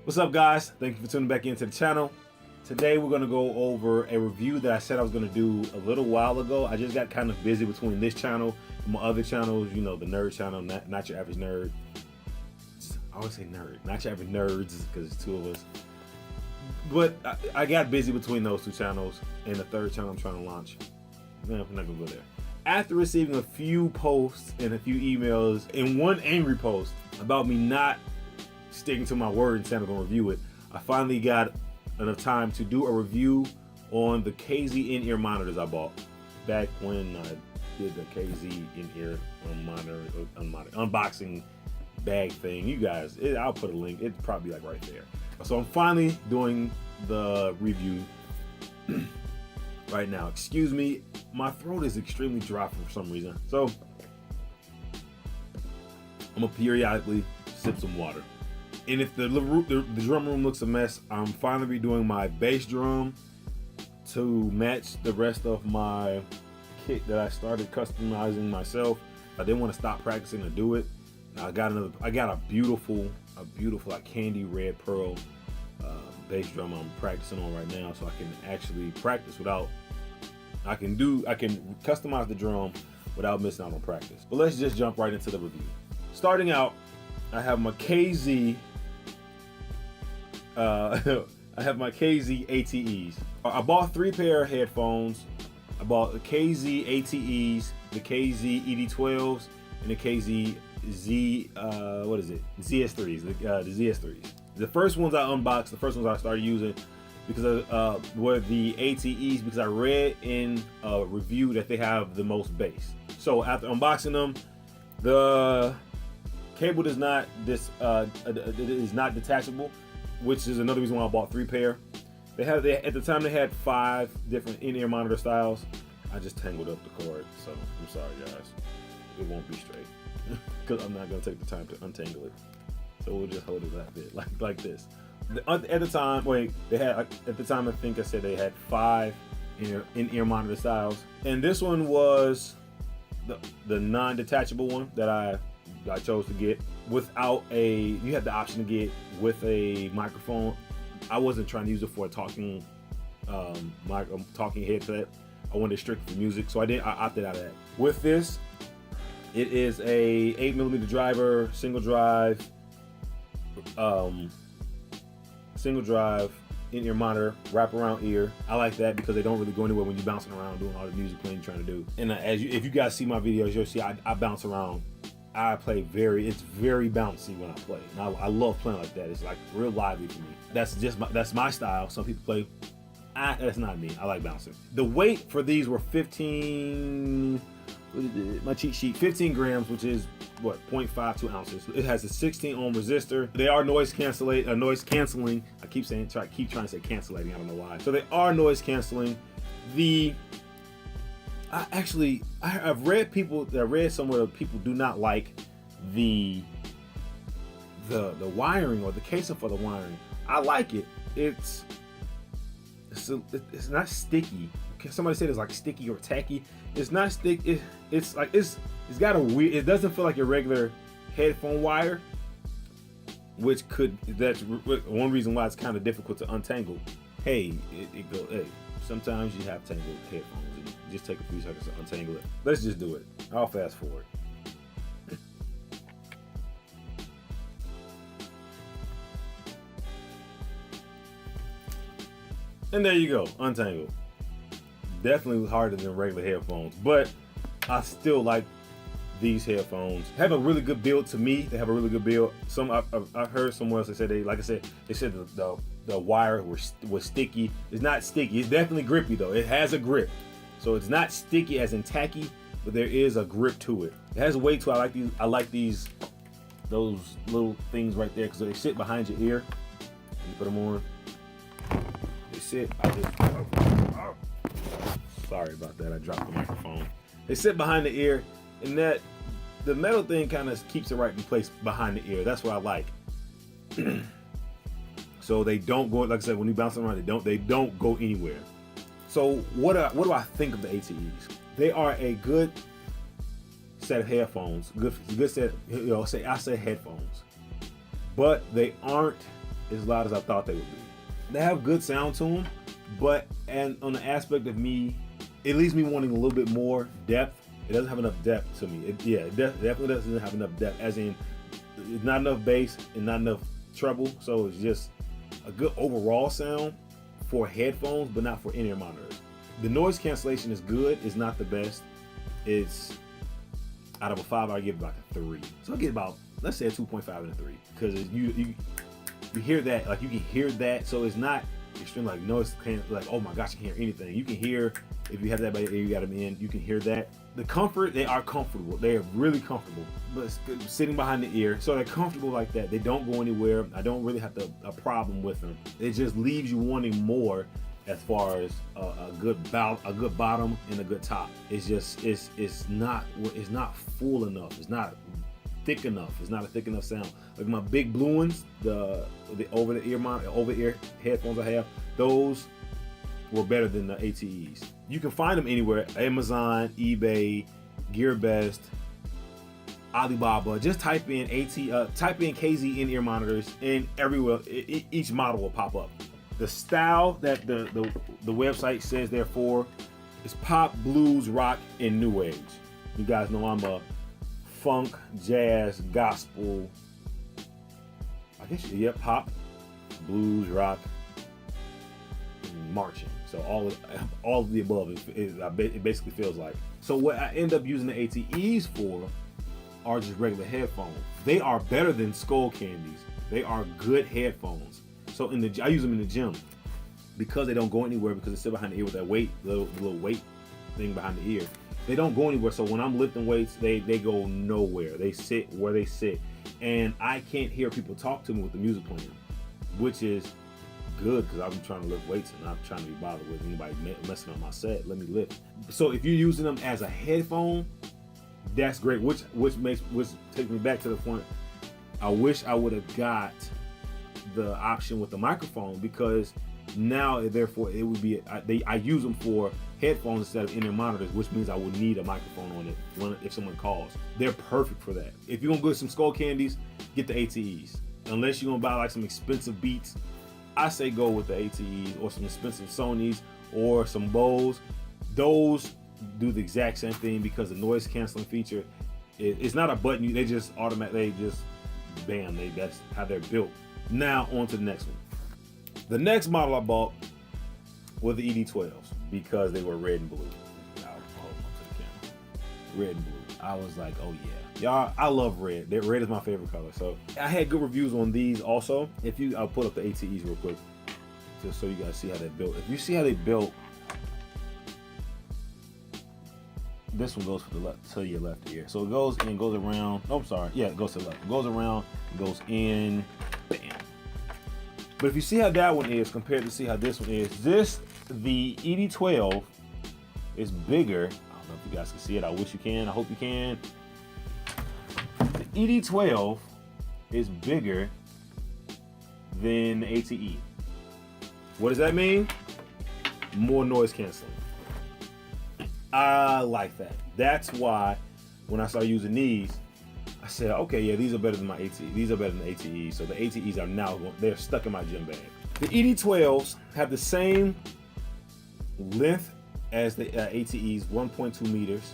What's up, guys? Thank you for tuning back into the channel. Today we're going to go over a review that I said I was going to do a little while ago. I just got kind of busy between this channel and my other channels, you know, the nerd channel, not your average nerd. I always say nerd, not your average nerds, because it's two of us. But I got busy between those two channels, and the third channel I'm trying to launch. No, I'm not going to go there. After receiving a few posts and a few emails, and one angry post about me not sticking to my word and saying I'm gonna review it, I finally got enough time to do a review on the KZ in-ear monitors I bought back when I did the KZ in-ear monitor unboxing bag thing. You guys, I'll put a link. It's probably like right there. So I'm finally doing the review right now. Excuse me, my throat is extremely dry for some reason. So I'm gonna periodically sip some water. And if the drum room looks a mess, I'm finally redoing my bass drum to match the rest of my kit that I started customizing myself. I didn't want to stop practicing to do it. Now I got a beautiful like candy red pearl bass drum I'm practicing on right now, so I can actually practice without. I can customize the drum without missing out on practice. But let's just jump right into the review. Starting out, I have my KZ. I have my KZ ATEs. I bought 3 pair of headphones. I bought the KZ ATEs, the KZ ED12s, and the KZ ZS3s, the ZS3s. The first ones I unboxed, the first ones I started using because were the ATEs, because I read in a review that they have the most bass. So after unboxing them, the cable is not detachable, which is another reason why I bought 3 pair. At the time they had 5 different in-ear monitor styles. I just tangled up the cord, so I'm sorry guys. It won't be straight because I'm not gonna take the time to untangle it. So we'll just hold it like this, like this. At the time, I think I said they had 5 in-ear monitor styles, and this one was the non-detachable one that I chose to get without you have the option to get with a microphone. I wasn't trying to use it for a talking headset. I wanted it strictly for music, so I opted out of that. With this, it is a 8mm driver, single drive in-ear monitor, wraparound ear. I like that because they don't really go anywhere when you're bouncing around doing all the music playing you're trying to do. And if you guys see my videos, you'll see I bounce around. I play it's very bouncy when I play. And I love playing like that. It's like real lively for me. That's my style. Some people play. That's not me. I like bouncing. The weight for these were 15. My cheat sheet, 15 grams, which is what, 0.52 ounces. It has a 16 ohm resistor. They are noise canceling. I keep trying to say cancellating. I don't know why. So they are noise canceling. I've read somewhere that people do not like the wiring or the casing for the wiring. I like it. It's not sticky. Somebody said it's like sticky or tacky. It's not sticky. It's got a weird. It doesn't feel like your regular headphone wire, that's one reason why it's kind of difficult to untangle. Hey, sometimes you have tangled headphones. And you just take a few seconds to untangle it. Let's just do it. I'll fast forward. And there you go, untangled. Definitely harder than regular headphones, but I still like these headphones. Have a really good build to me. They have a really good build. I've heard someone else say they said the wire was sticky. It's not sticky. It's definitely grippy though. It has a grip, so it's not sticky as in tacky, but there is a grip to it. It has a weight to it. I like those little things right there because they sit behind your ear. You put them on. They sit. Sorry about that. I dropped the microphone. They sit behind the ear, and that the metal thing kind of keeps it right in place behind the ear. That's what I like. So they don't go, like I said, when you bounce around, they don't go anywhere. So what do I think of the ATEs? They are a good set of headphones. Good set. I say headphones, but they aren't as loud as I thought they would be. They have good sound to them, but and on the aspect of me, it leaves me wanting a little bit more depth. It doesn't have enough depth to me. It definitely doesn't have enough depth, as in it's not enough bass and not enough treble, so it's just a good overall sound for headphones, but not for in-ear monitors. The noise cancellation is good. It's not the best. It's out of a 5, I give it like a 3. So I get about, let's say, a 2.5 and a 3, because you hear that, like you can hear that, so it's not extreme like noise like, oh my gosh, you can't hear anything. You can hear, if you have that by your ear, you got them in, you can hear that. The comfort, they are comfortable. They are really comfortable, but sitting behind the ear, so they're comfortable like that. They don't go anywhere. I don't really have a problem with them. It just leaves you wanting more, as far as a good bottom and a good top. It's just it's not full enough. It's not thick enough. It's not a thick enough sound. Like my big blue ones, the over ear headphones I have, those were better than the ATEs. You can find them anywhere: Amazon, eBay, GearBest, Alibaba. Just type in KZ in-ear monitors, and everywhere each model will pop up. The style that the website says they're for is pop, blues, rock, and new age. You guys know I'm a funk, jazz, gospel, I guess, yeah, pop, blues, rock, and marching. So all of the above, it basically feels like. So what I end up using the ATEs for are just regular headphones. They are better than Skull Candies. They are good headphones. So I use them in the gym because they don't go anywhere, because they sit behind the ear with that little weight thing behind the ear. They don't go anywhere. So when I'm lifting weights, they go nowhere. They sit where they sit, and I can't hear people talk to me with the music playing, which is good because I'm trying to lift weights and I'm trying to be bothered with anybody messing up my set. Let me lift. So if you're using them as a headphone, that's great. Which takes me back to the point. I wish I would have got the option with the microphone, because now therefore it would be I use them for headphones instead of in-ear monitors, which means I would need a microphone on it if someone calls. They're perfect for that. If you're gonna get some Skull Candies, get the ATEs. Unless you're gonna buy like some expensive Beats, I say go with the ATEs, or some expensive Sonys, or some Bose. Those do the exact same thing, because the noise canceling feature, it's not a button. They just automatically, bam, that's how they're built. Now on to the next one. The next model I bought were the ED12s, because they were red and blue. I'll hold on to the camera. Red and blue. I was like, oh yeah. Y'all, I love red. Red is my favorite color. So I had good reviews on these also. I'll put up the ATEs real quick, just so you guys see how they're built. If you see how they built, this one goes to your left ear. So it goes in, goes around. Oh, I'm sorry. Yeah, it goes to the left. It goes around, goes in, bam. But if you see how that one is compared to see how this one is, the ED12 is bigger. I don't know if you guys can see it. I wish you can. I hope you can. The ED12 is bigger than the ATE. What does that mean? More noise canceling. I like that. That's why when I started using these, I said, okay, yeah, these are better than my ATE. These are better than ATEs. So the ATEs are now, they're stuck in my gym bag. The ED12s have the same length as the ATEs, 1.2 meters.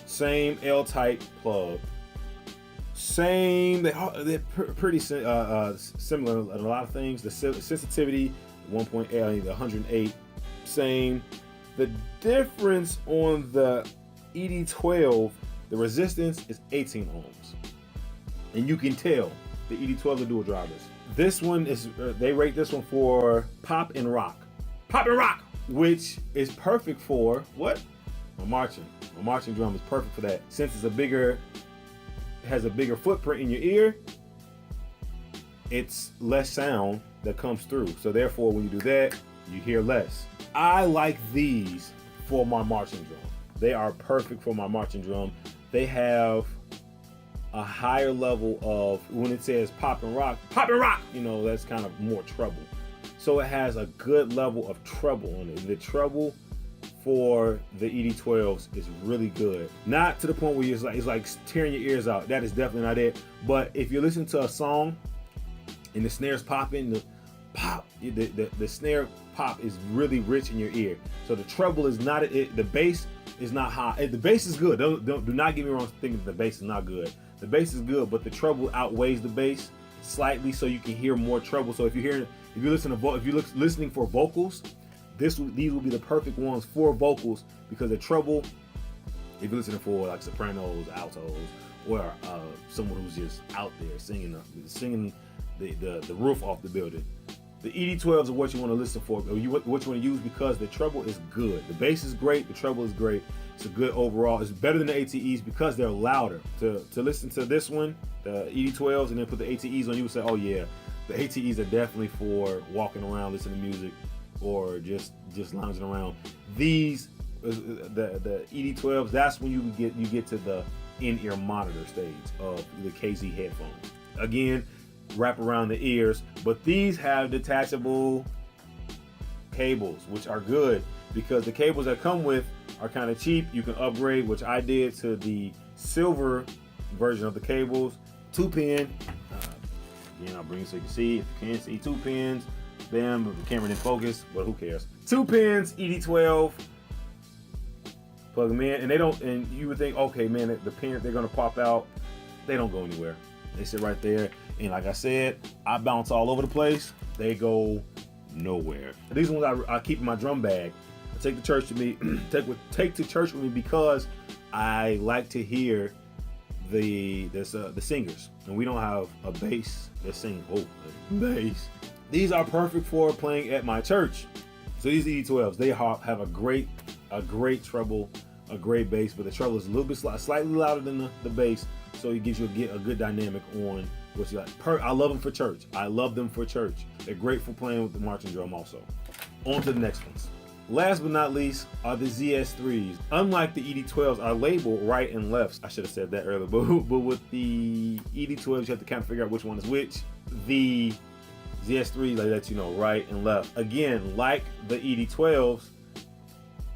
Same L-type plug. Same, they're pretty similar in a lot of things. The sensitivity, 108. Same. The difference on the ED12, the resistance is 18 ohms. And you can tell the ED12s are dual drivers. This one is, they rate this one for pop and rock. Pop and rock, which is perfect for what? My marching. My marching drum is perfect for that. Since it's has a bigger footprint in your ear, it's less sound that comes through. So therefore, when you do that, you hear less. I like these for my marching drum. They are perfect for my marching drum. They have a higher level of, when it says pop and rock, you know, that's kind of more treble. So it has a good level of treble on it. The treble for the ED12s is really good. Not to the point where it's like tearing your ears out. That is definitely not it. But if you're listening to a song and the snares popping, the pop, the snare pop is really rich in your ear. So the treble is not, the bass is not high. The bass is good. Do not get me wrong thinking the bass is not good. The bass is good, but the treble outweighs the bass slightly, so you can hear more treble. So if you're listening for vocals, these will be the perfect ones for vocals, because the treble, if you're listening for like sopranos, altos, or someone who's just out there singing the roof off the building, the ED12s are what you want to listen for, or what you want to use, because the treble is good. The bass is great, the treble is great. It's a good overall. It's better than the ATEs because they're louder. To listen to this one, the ED12s, and then put the ATEs on, you would say, oh yeah, the ATEs are definitely for walking around, listening to music, or just lounging around. These, the ED12s, that's when you get to the in-ear monitor stage of the KZ headphones. Again, wrap around the ears, but these have detachable cables, which are good because the cables that come with are kind of cheap. You can upgrade, which I did, to the silver version of the cables. 2-pin. Again, I'll bring it so you can see. If you can't see, 2 pins. Bam, the camera didn't focus, but who cares? 2 pins, ED12. Plug them in, and they don't. And you would think, okay, man, the pins, they're gonna pop out. They don't go anywhere. They sit right there. And like I said, I bounce all over the place. They go nowhere. These ones I keep in my drum bag. I take to church with me. take to church with me because I like to hear the singers, and we don't have a bass that's singing. Oh, bass. These are perfect for playing at my church. So these ED12s, they have a great treble, a great bass, but the treble is a little bit slightly louder than the bass, so it gives you a good dynamic on what you like. I love them for church. I love them for church. They're great for playing with the marching drum also. On to the next ones. Last but not least are the ZS3s. Unlike the ED12s, are labeled right and left. I should have said that earlier, but with the ED12s, you have to kind of figure out which one is which. The ZS3s, they let you know right and left. Again, like the ED12s,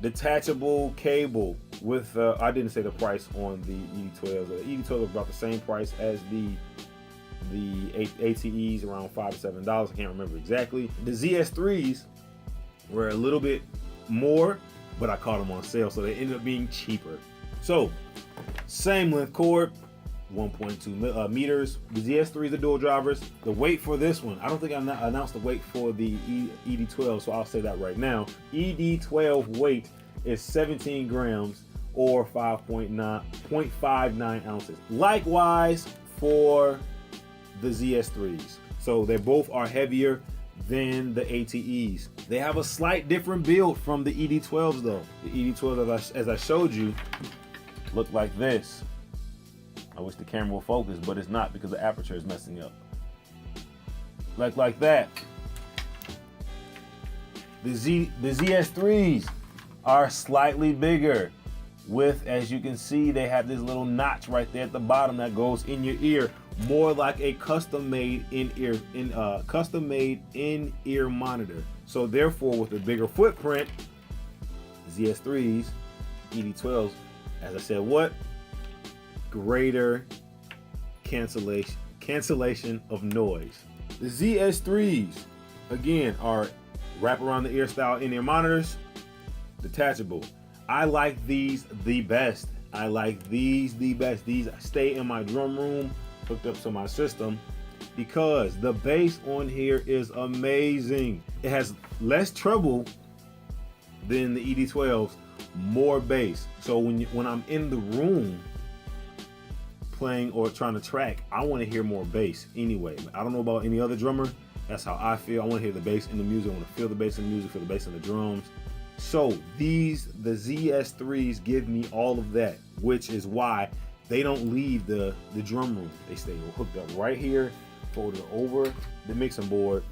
detachable cable with, I didn't say the price on the ED12s. The ED12s are about the same price as the ATEs, around $5 to $7. I can't remember exactly. The ZS3s were a little bit more, but I caught them on sale, so they ended up being cheaper. So, same length cord, 1.2 meters. The ZS3s are dual drivers. The weight for this one, I don't think I announced the weight for the ED12, so I'll say that right now. ED12 weight is 17 grams or 0.59 ounces. Likewise for the ZS3s. So they both are heavier than the ATEs. They have a slight different build from the ED12s though. The ED12s, as I showed you, look like this. I wish the camera will focus, but it's not because the aperture is messing up. Like that. The ZS3s are slightly bigger with, as you can see, they have this little notch right there at the bottom that goes in your ear, more like a custom-made in-ear monitor. So therefore, with a bigger footprint, ZS3s, ED12s, as I said, what? Greater cancellation of noise. The ZS3s, again, are wrap around the ear style in-ear monitors, detachable. I like these the best. I like these the best. These stay in my drum room, hooked up to my system, because the bass on here is amazing. It has less treble than the ED12s, more bass. So when I'm in the room playing or trying to track, I want to hear more bass anyway. I don't know about any other drummer. That's how I feel. I want to hear the bass in the music. I want to feel the bass in the music, feel the bass in the drums. So the ZS3s give me all of that, which is why they don't leave the drum room. They stay hooked up right here, folded over the mixing board,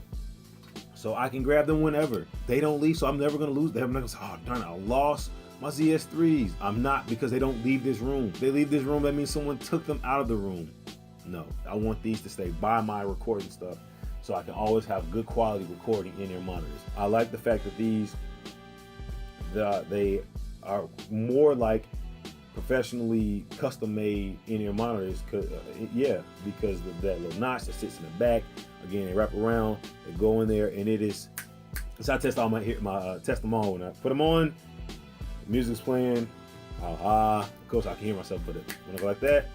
so I can grab them whenever. They don't leave, so I'm never gonna lose them. I'm not gonna say, oh darn it, I lost my ZS3s. I'm not, because they don't leave this room. If they leave this room, that means someone took them out of the room. No, I want these to stay by my recording stuff, so I can always have good quality recording in their monitors. I like the fact that these, they are more like professionally custom made in-ear monitors, because that little notch that sits in the back Again, they wrap around, they go in there, and it is. So I test all test them all when I put them on. The music's playing. Of course I can hear myself, but when I go like that,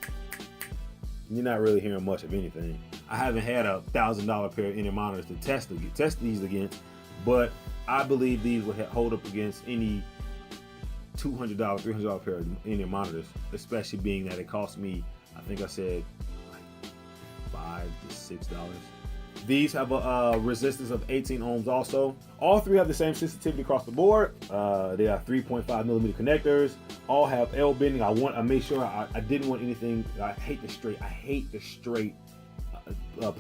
you're not really hearing much of anything. I haven't had a $1,000 pair of in-ear monitors to test these against, but I believe these will hold up against any $200, $300 pair of in-ear monitors, especially being that it cost me, I think I said like $5 to $6. These have a resistance of 18 ohms also. All three have the same sensitivity across the board. They are 3.5 millimeter connectors. All have L bending. I made sure I didn't want anything. I hate the straight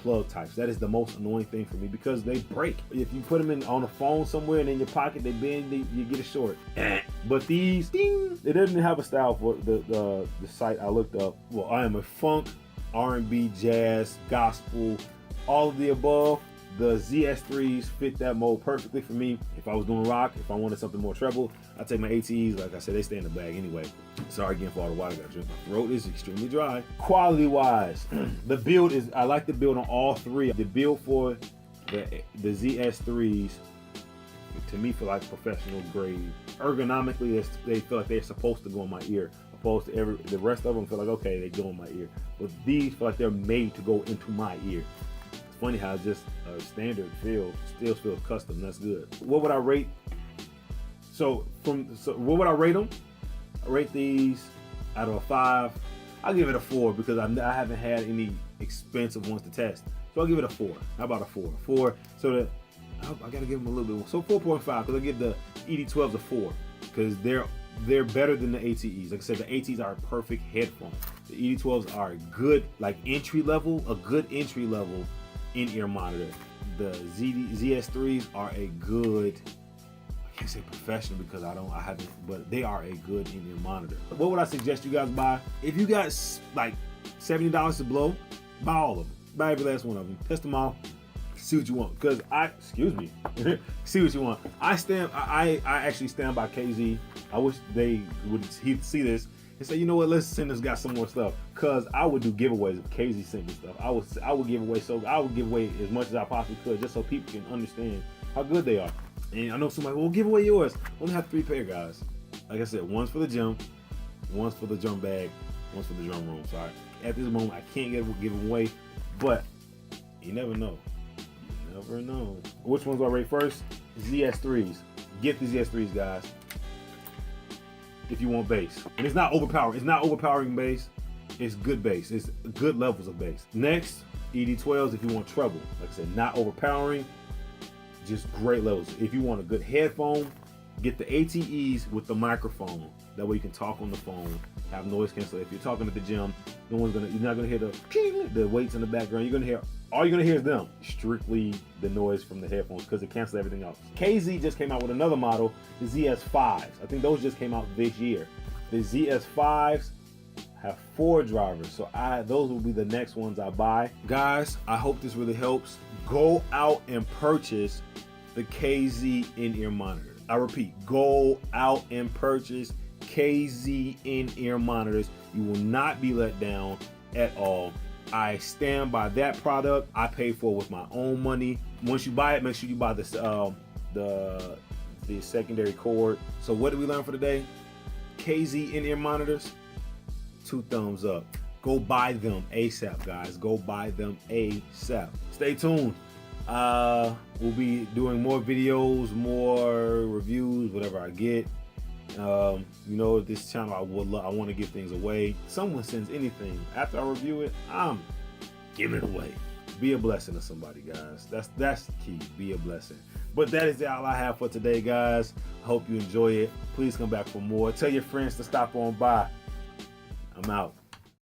plug types. That is the most annoying thing for me because they break. If you put them on a phone somewhere and in your pocket, they bend, you get a short. But these, ding, it doesn't have a style for the site I looked up. Well, I am a funk, R&B, jazz, gospel, all of the above. The ZS3s fit that mold perfectly for me. If I was doing rock, if I wanted something more treble, I'd take my ATEs. Like I said, they stay in the bag anyway. Sorry again for all the water I gotta drink. My throat is extremely dry. Quality wise, the build is, I like the build on all three. The build for the ZS3s, to me, feel like professional grade. Ergonomically, they feel like they're supposed to go in my ear. Opposed to the rest of them feel like, okay, they go in my ear. But these feel like they're made to go into my ear. It's funny how just a standard feel still feels custom. That's good. What would I rate? So what would I rate them? I rate these out of a 5. I'll give it a 4 because I haven't had any expensive ones to test. So I'll give it a 4. How about a 4? 4. So that I gotta give them a little bit more. So 4.5 because I give the ED12s a 4 because they're better than the ATEs. Like I said, the ATEs are a perfect headphone. The ED12s are a good, like a good entry level in-ear monitor. The ZS3s are a good, I can't say professional because I haven't, but they are a good in-ear monitor. What would I suggest you guys buy? If you got like $70 to blow, buy all of them. Buy every last one of them. Test them all. See what you want. Because see what you want. I actually stand by KZ. I wish they would see this and say, you know what, let's send this guy some more stuff. Cause I would do giveaways if KZ sent me stuff. I would give away as much as I possibly could just so people can understand how good they are. And I know somebody, well, give away yours. Only have 3 pair, guys. Like I said, one's for the gym, one's for the drum bag, one's for the drum room. So at this moment, I can't give them away, but you never know. You never know. Which ones do I rate first? ZS3s. Get the ZS3s, guys. If you want bass. And it's not overpowering. It's not overpowering bass. It's good bass. It's good levels of bass. Next, ED12s if you want treble. Like I said, not overpowering, just great levels. If you want a good headphone, get the ATEs with the microphone. That way you can talk on the phone, have noise cancel. If you're talking at the gym, you're not gonna hear the weights in the background. All you're gonna hear is them. Strictly the noise from the headphones because it cancels everything else. KZ just came out with another model, the ZS5s. I think those just came out this year. The ZS5s have 4 drivers, so those will be the next ones I buy. Guys, I hope this really helps. Go out and purchase the KZ in-ear monitors. I repeat, go out and purchase KZ in-ear monitors. You will not be let down at all. I stand by that product. I paid for it with my own money. Once you buy it, make sure you buy the secondary cord. So what did we learn for today? KZ in-ear monitors, 2 thumbs up. Go buy them ASAP, guys. Go buy them ASAP. Stay tuned. We'll be doing more videos, more reviews, whatever I get. You know, this channel, I want to give things away. Someone sends anything after I review it, I'm giving it away. Be a blessing to somebody, guys. That's the key. Be a blessing. But that is all I have for today, guys. I hope you enjoy it. Please come back for more. Tell your friends to stop on by. I'm out.